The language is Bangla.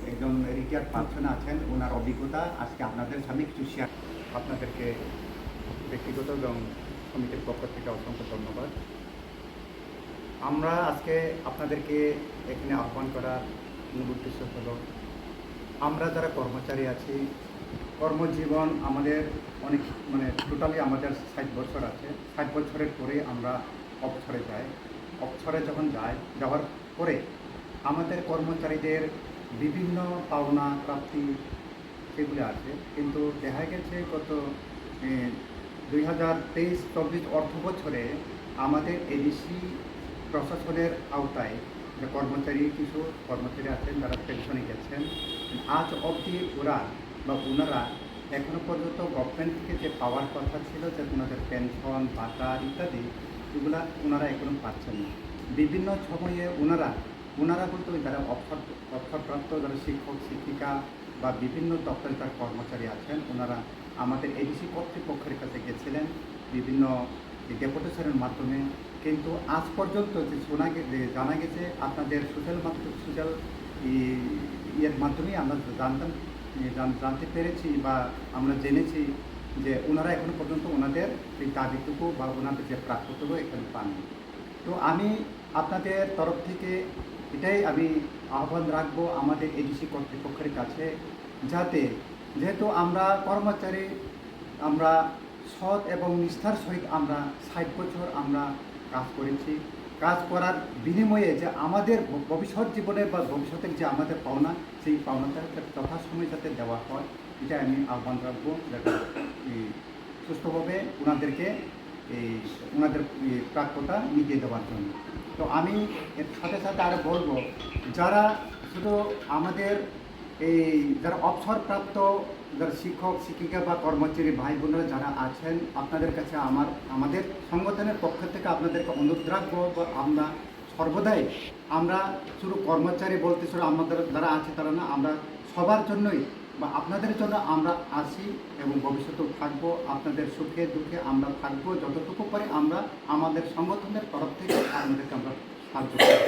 একজন রিটায়ার্ড পার্সন আছেন, ওনার অভিজ্ঞতা আজকে আপনাদের সামনে কিছু শেয়ার। আপনাদেরকে ব্যক্তিগত এবং সমিতির পক্ষ থেকে অসংখ্য ধন্যবাদ। আমরা আজকে আপনাদেরকে এখানে আহ্বান করার মূল উদ্দেশ্য হলো, আমরা যারা কর্মচারী আছি, কর্মজীবন আমাদের অনেক টোটালি আমাদের 60 বছর আছে। 60 বছরের পরে আমরা অবসরে যাই। অবসরে যখন যাওয়ার পরে আমাদের কর্মচারীদের বিভিন্ন পাওনা প্রাপ্তি সেগুলো আছে, কিন্তু দেখা গেছে গত 2023-24 অর্থ বছরে আমাদের এডিসি প্রশাসনের আওতায় যে কিছু কর্মচারী আছেন যারা পেনশনে গেছেন, আজ অবধি ওনারা এখনো পর্যন্ত গভর্নমেন্ট থেকে যে পাওয়ার কথা ছিল, যে ওনাদের পেনশন ভাতা ইত্যাদি, এগুলা ওনারা এখনো পাচ্ছেন না। বিভিন্ন সময়ে ওনারা বলতে যারা অবসরপ্রাপ্ত যারা শিক্ষক শিক্ষিকা বা বিভিন্ন দপ্তরে যারা কর্মচারী আছেন, ওনারা আমাদের এডিসি কর্তৃপক্ষের কাছে গেছিলেন বিভিন্ন ডেপুটেশনের মাধ্যমে, কিন্তু আজ পর্যন্ত যে জানা গেছে আপনাদের সোশ্যাল ইয়ের মাধ্যমেই আমরা জানতে পেরেছি বা আমরা জেনেছি যে ওনারা এখনো পর্যন্ত ওনাদের এই দাবিটুকু বা ওনাদের যে প্রাপ্যটুকু এখানে পাননি। তো আমি আপনাদের তরফ থেকে এটাই আমি আহ্বান রাখবো আমাদের এডিসি কর্তৃপক্ষের কাছে, যেহেতু আমরা কর্মচারী, আমরা সৎ এবং নিষ্ঠার সহিত আমরা 60 বছর আমরা কাজ করেছি। কাজ করার বিনিময়ে যে আমাদের ভবিষ্যৎ জীবনে বা ভবিষ্যতের যে আমাদের পাওনা, সেই পাওনাটা যথাসময়ে যাতে দেওয়া হয়, এটা আমি আহ্বান রাখবো, যাতে সুস্থভাবে ওনাদেরকে ওনাদের প্রাপ্যতা মিটিয়ে দেওয়ার জন্য। তো আমি এর সাথে সাথে আরও বলবো, যারা শুধু আমাদের যারা অবসরপ্রাপ্ত যারা শিক্ষক শিক্ষিকা বা কর্মচারী ভাই বোনেরা যারা আছেন, আপনাদের কাছে আমাদের সংগঠনের পক্ষ থেকে আপনাদেরকে অনুরোধ রাখবো, আমরা সর্বদাই আমরা শুধু কর্মচারী বলতে শুধু আমাদের যারা আছে তারা না, আমরা সবার জন্যই বা আপনাদের জন্য আমরা আসি এবং ভবিষ্যতেও থাকবো। আপনাদের সুখে দুঃখে আমরা থাকবো, যতটুকু পারি আমরা আমাদের সংগঠনের তরফ থেকে আপনাদেরকে আমরা সাহায্য করব।